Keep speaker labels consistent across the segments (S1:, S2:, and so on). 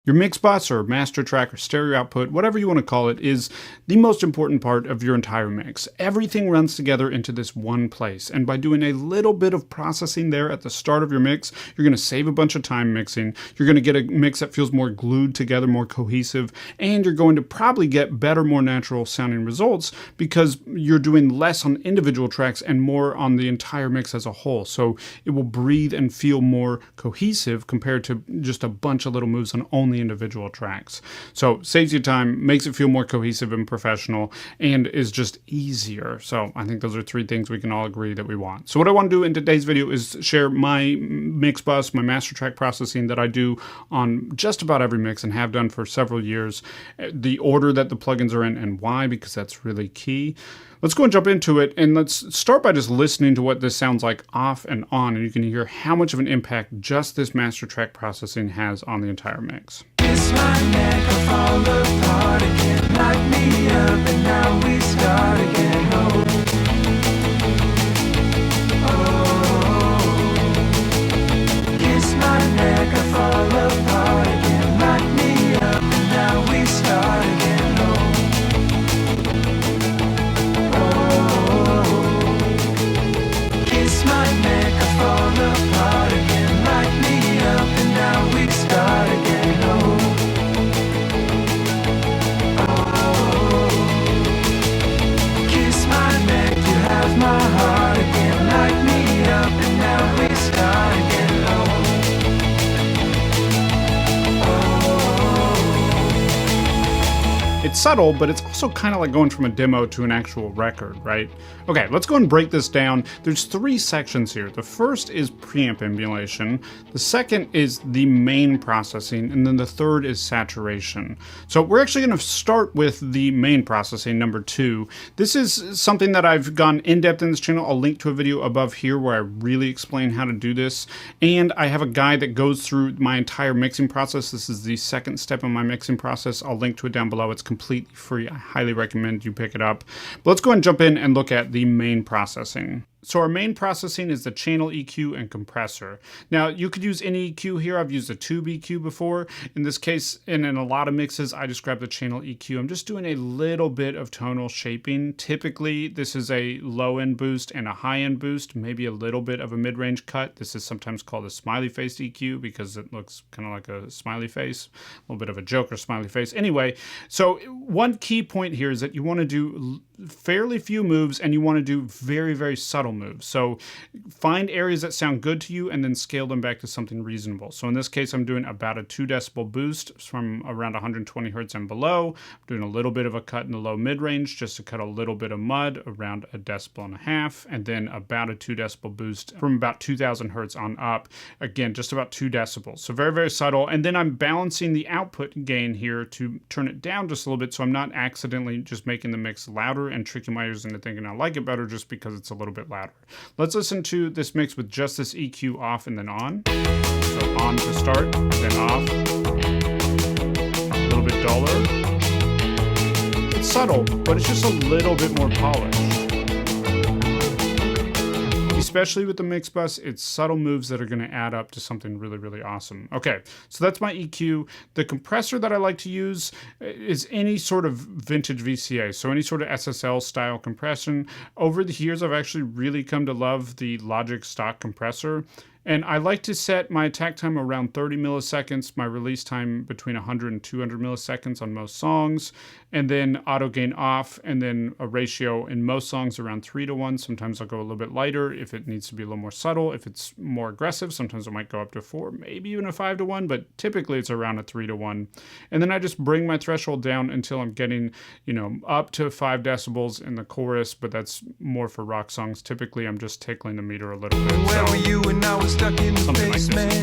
S1: Your mix bus or master track or stereo output, whatever you want to call it, is the most important part of your entire mix. Everything runs together into this one place, and by doing a little bit of processing there at the start of your mix, you're going to save a bunch of time mixing, you're going to get a mix that feels more glued together, more cohesive, and you're going to probably get better, more natural sounding results because you're doing less on individual tracks and more on the entire mix as a whole. So it will breathe and feel more cohesive compared to just a bunch of little moves on only individual tracks. So saves you time, makes it feel more cohesive and professional, and is just easier. So I think those are three things we can all agree that we want. So what I want to do in today's video is share my mix bus, my master track processing that I do on just about every mix and have done for several years, the order that the plugins are in and why, because that's really key. Let's go and jump into it, and let's start by just listening to what this sounds like off and on, and you can hear how much of an impact just this master track processing has on the entire mix.
S2: Kiss my neck, I fall apart again. Light me up and now we start again. Oh, kiss my neck, I fall apart again. Light me up and now we start again. Kiss my neck, I fall apart again. Light me up and now we start again. Kiss my neck, you have my heart again. Light me up and now we start again.
S1: It's subtle, but it's also kind of like going from a demo to an actual record, right? Okay, let's go and break this down. There's three sections here. The first is preamp emulation. The second is the main processing, and then the third is saturation. So we're actually going to start with the main processing, number 2. This is something that I've gone in-depth in this channel. I'll link to a video above here where I really explain how to do this. And I have a guide that goes through my entire mixing process. This is the second step in my mixing process. I'll link to it down below. It's completely free. I highly recommend you pick it up. But let's go ahead and jump in and look at the main processing. So our main processing is the channel EQ and compressor. Now you could use any EQ here. I've used a tube EQ before. In this case, and in a lot of mixes, I just grab the channel EQ. I'm just doing a little bit of tonal shaping. Typically, this is a low end boost and a high end boost, maybe a little bit of a mid-range cut. This is sometimes called a smiley face EQ because it looks kind of like a smiley face, a little bit of a Joker smiley face. Anyway, so one key point here is that you want to do fairly few moves and you want to do very, very subtle moves. So find areas that sound good to you and then scale them back to something reasonable. So in this case, I'm doing about a 2 decibel boost from around 120 hertz and below. I'm doing a little bit of a cut in the low mid range just to cut a little bit of mud around 1.5 decibels, and then about a 2 decibel boost from about 2000 hertz on up. Again, just about 2 decibels. So very, very subtle. And then I'm balancing the output gain here to turn it down just a little bit so I'm not accidentally just making the mix louder and tricking my ears into thinking I like it better just because it's a little bit louder. Let's listen to this mix with just this EQ off and then on. So on to start, then off. A little bit duller. It's subtle, but it's just a little bit more polished. Especially with the mix bus, it's subtle moves that are going to add up to something really, really awesome. Okay, so that's my EQ. The compressor that I like to use is any sort of vintage VCA, so any sort of SSL style compression. Over the years, I've actually really come to love the Logic stock compressor. And I like to set my attack time around 30 milliseconds, my release time between 100 and 200 milliseconds on most songs, and then auto gain off, and then a ratio in most songs around 3:1. Sometimes I'll go a little bit lighter if it needs to be a little more subtle. If it's more aggressive, sometimes I might go up to 4, maybe even a 5:1, but typically it's around a 3:1. And then I just bring my threshold down until I'm getting, up to 5 decibels in the chorus, but that's more for rock songs. Typically I'm just tickling the meter a little bit.
S2: Where were you when I was stuck in the basement,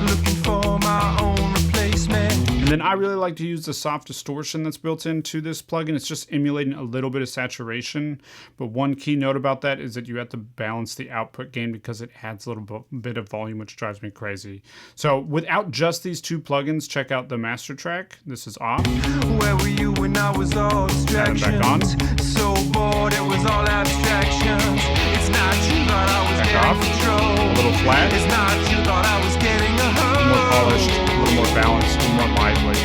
S2: looking for my own replacement?
S1: And then I really like to use the soft distortion that's built into this plugin. It's just emulating a little bit of saturation. But one key note about that is that you have to balance the output gain because it adds a little bit of volume, which drives me crazy. So without just these two plugins, check out the master track. This is off.
S2: Where were you when I was all distractions?
S1: Back on.
S2: So bored, it was all abstractions. It's not you thought I was
S1: Back
S2: getting
S1: off.
S2: control.
S1: A little flat.
S2: It's not you thought I was getting
S1: more polished, a little more balanced, a little more lively.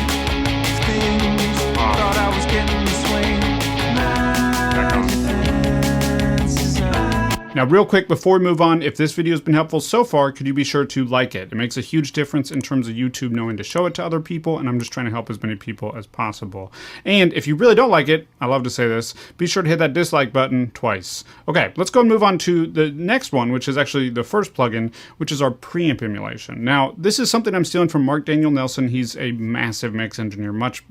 S2: Thought I was getting the swing. My defense is up.
S1: Now, real quick before we move on, if this video has been helpful so far, could you be sure to like it? It makes a huge difference in terms of YouTube knowing to show it to other people, and I'm just trying to help as many people as possible. And if you really don't like it, I love to say this, be sure to hit that dislike button twice. Okay, let's go and move on to the next one, which is actually the first plugin, which is our preamp emulation. Now, this is something I'm stealing from Mark Daniel Nelson. He's a massive mix engineer, much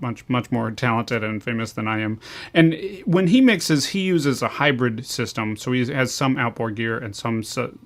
S1: more talented and famous than I am. And when he mixes, he uses a hybrid system, so he has some outboard gear and some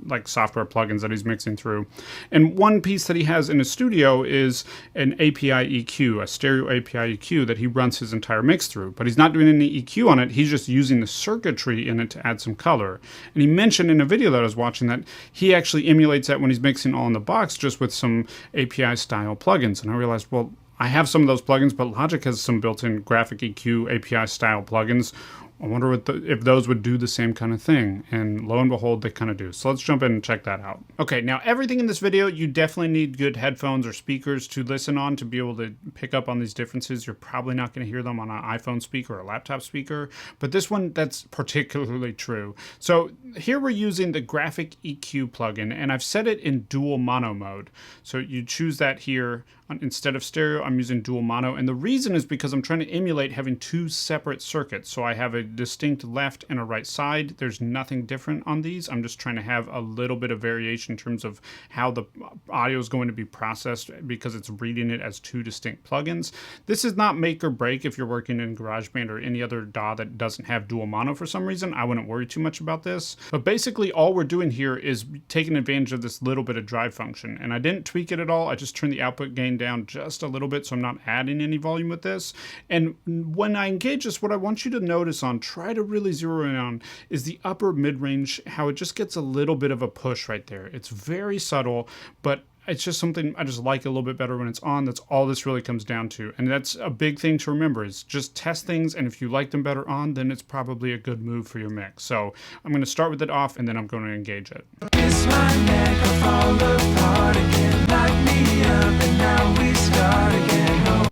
S1: like software plugins that he's mixing through. And one piece that he has in his studio is an API EQ, a stereo API EQ that he runs his entire mix through. But he's not doing any EQ on it. He's just using the circuitry in it to add some color. And he mentioned in a video that I was watching that he actually emulates that when he's mixing all in the box just with some API style plugins. And I realized, well, I have some of those plugins, but Logic has some built-in graphic EQ API style plugins. I wonder what if those would do the same kind of thing, and lo and behold, they kind of do. So let's jump in and check that out. Okay, now everything in this video, you definitely need good headphones or speakers to listen on to be able to pick up on these differences. You're probably not going to hear them on an iPhone speaker or a laptop speaker, but this one, that's particularly true. So here we're using the graphic EQ plugin, and I've set it in dual mono mode. So you choose that here. Instead of stereo, I'm using dual mono, and the reason is because I'm trying to emulate having two separate circuits. So I have a distinct left and a right side. There's nothing different on these. I'm just trying to have a little bit of variation in terms of how the audio is going to be processed because it's reading it as two distinct plugins. This is not make or break if you're working in GarageBand or any other DAW that doesn't have dual mono for some reason. I wouldn't worry too much about this. But basically all we're doing here is taking advantage of this little bit of drive function. And I didn't tweak it at all. I just turned the output gain down just a little bit, so I'm not adding any volume with this. And when I engage this, what I want you to notice on, try to really zero in on, is the upper mid-range, how it just gets a little bit of a push right there. It's very subtle, but it's just something I just like a little bit better when it's on. That's all this really comes down to. And that's a big thing to remember, is just test things, and if you like them better on, then it's probably a good move for your mix. So I'm going to start with it off, and then I'm going to engage it.
S2: Kiss my neck, I fall apart again. Light me up, and now we start again. Oh,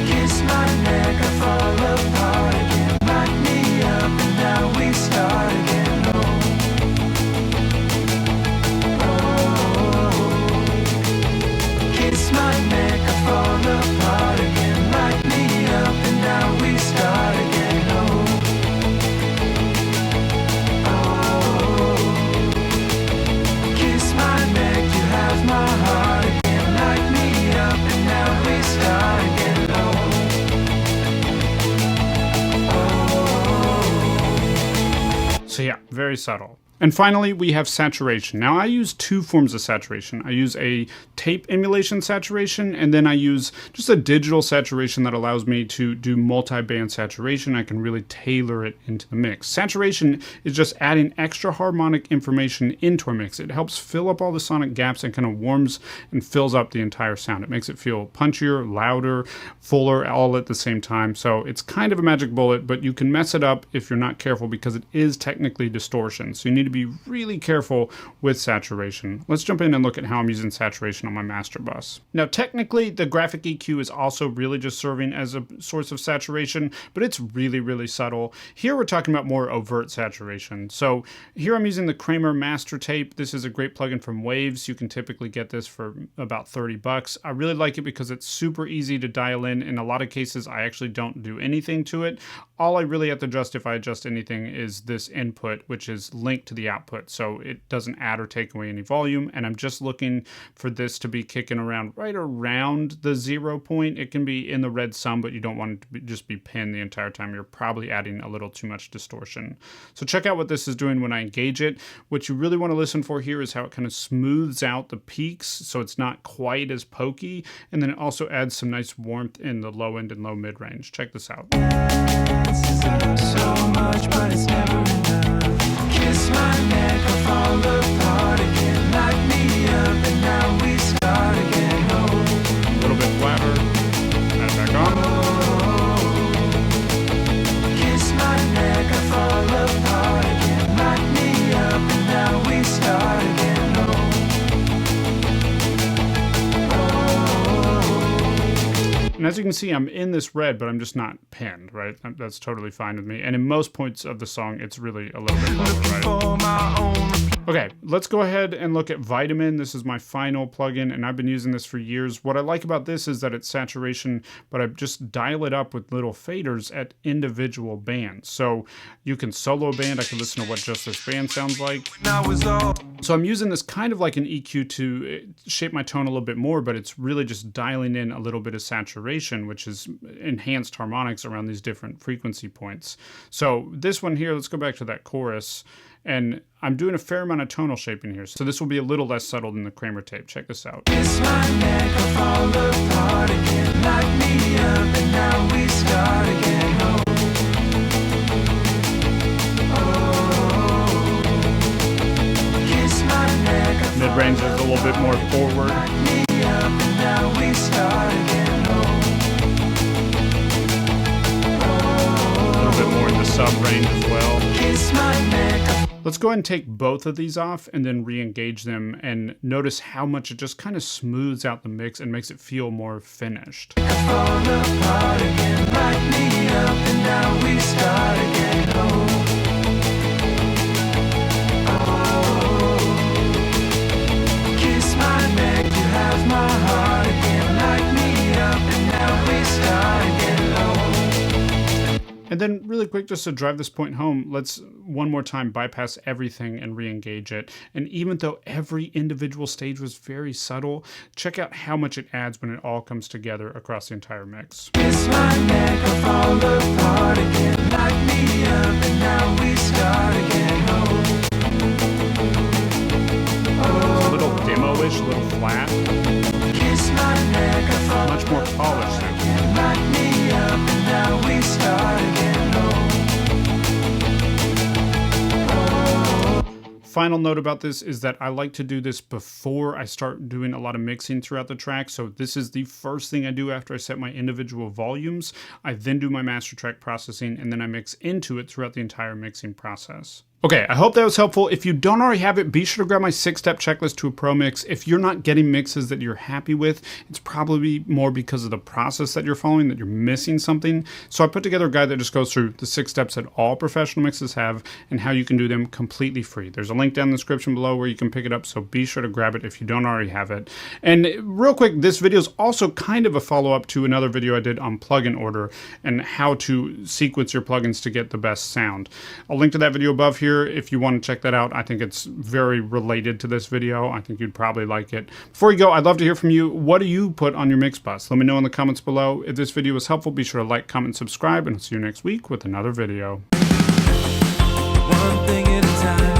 S2: kiss my neck, I fall apart again. Light me up, and now we start again. Kiss my neck, I fall apart again. Light me up, and now we start again. Kiss my neck, you have my heart again. Light me up, and now we start again.
S1: So yeah, very subtle. And finally, we have saturation. Now, I use two forms of saturation. I use a tape emulation saturation, and then I use just a digital saturation that allows me to do multi-band saturation. I can really tailor it into the mix. Saturation is just adding extra harmonic information into our mix. It helps fill up all the sonic gaps and kind of warms and fills up the entire sound. It makes it feel punchier, louder, fuller, all at the same time. So it's kind of a magic bullet, but you can mess it up if you're not careful because it is technically distortion. So you need to be really careful with saturation. Let's jump in and look at how I'm using saturation on my master bus. Now, technically, the graphic EQ is also really just serving as a source of saturation, but it's really, really subtle. Here we're talking about more overt saturation. So here I'm using the Kramer Master Tape. This is a great plugin from Waves. You can typically get this for about 30 bucks. I really like it because it's super easy to dial in. In a lot of cases, I actually don't do anything to it. All I really have to adjust, if I adjust anything, is this input, which is linked to the output. So it doesn't add or take away any volume. And I'm just looking for this to be kicking around right around the 0 point. It can be in the red some, but you don't want it to just be pinned the entire time. You're probably adding a little too much distortion. So check out what this is doing when I engage it. What you really want to listen for here is how it kind of smooths out the peaks so it's not quite as pokey. And then it also adds some nice warmth in the low end and low mid range. Check this out.
S2: So much, but it's never enough. Kiss my neck, I fall apart again. Light me up, and now we start again.
S1: A little bit flatter. Add it back on.
S2: Kiss my neck, I fall apart again. Light me
S1: And as you can see, I'm in this red, but I'm just not pinned, right? That's totally fine with me. And in most points of the song, it's really a little bit lower, right? Okay, let's go ahead and look at Vitamin. This is my final plugin, and I've been using this for years. What I like about this is that it's saturation, but I just dial it up with little faders at individual bands. So you can solo a band. I can listen to what just this band sounds like. So I'm using this kind of like an EQ to shape my tone a little bit more, but it's really just dialing in a little bit of saturation, which is enhanced harmonics around these different frequency points. So this one here, let's go back to that chorus. And I'm doing a fair amount of tonal shaping here. So this will be a little less subtle than the Kramer tape. Check this out.
S2: Kiss my neck, I fall apart again. Light me up and now we start again. Kiss my neck, I
S1: Mid-range is a little bit more forward.
S2: light me up and now we start again.
S1: A little bit more in the sub-range as well.
S2: Kiss my neck, I
S1: Let's go ahead and take both of these off and then re-engage them, and notice how much it just kind of smooths out the mix and makes it feel more finished.
S2: fall apart again. Light me up and now we start again. Kiss my neck, you have my heart again. Light me up and now we start again.
S1: And then really quick, just to drive this point home, let's one more time bypass everything and re-engage it. And even though every individual stage was very subtle, check out how much it adds when it all comes together across the entire mix.
S2: Kiss my neck, I fall apart again. Light me up and now we start again.
S1: It's a little demo-ish, a little flat,
S2: Kiss my neck, I fall
S1: much more polished there.
S2: again. Light me up and now we start again.
S1: Final note about this is that I like to do this before I start doing a lot of mixing throughout the track. So this is the first thing I do after I set my individual volumes. I then do my master track processing, and then I mix into it throughout the entire mixing process. Okay, I hope that was helpful. If you don't already have it, be sure to grab my 6-step checklist to a pro mix. If you're not getting mixes that you're happy with, it's probably more because of the process that you're following, that you're missing something. So I put together a guide that just goes through the 6 steps that all professional mixes have and how you can do them completely free. There's a link down in the description below where you can pick it up, so be sure to grab it if you don't already have it. And real quick, this video is also kind of a follow-up to another video I did on plugin order and how to sequence your plugins to get the best sound. I'll link to that video above here if you want to check that out. I think it's very related to this video. I think you'd probably like it. Before you go, I'd love to hear from you. What do you put on your mix bus? Let me know in the comments below. If this video was helpful, be sure to like, comment, subscribe, and I'll see you next week with another video.
S2: One thing at a time.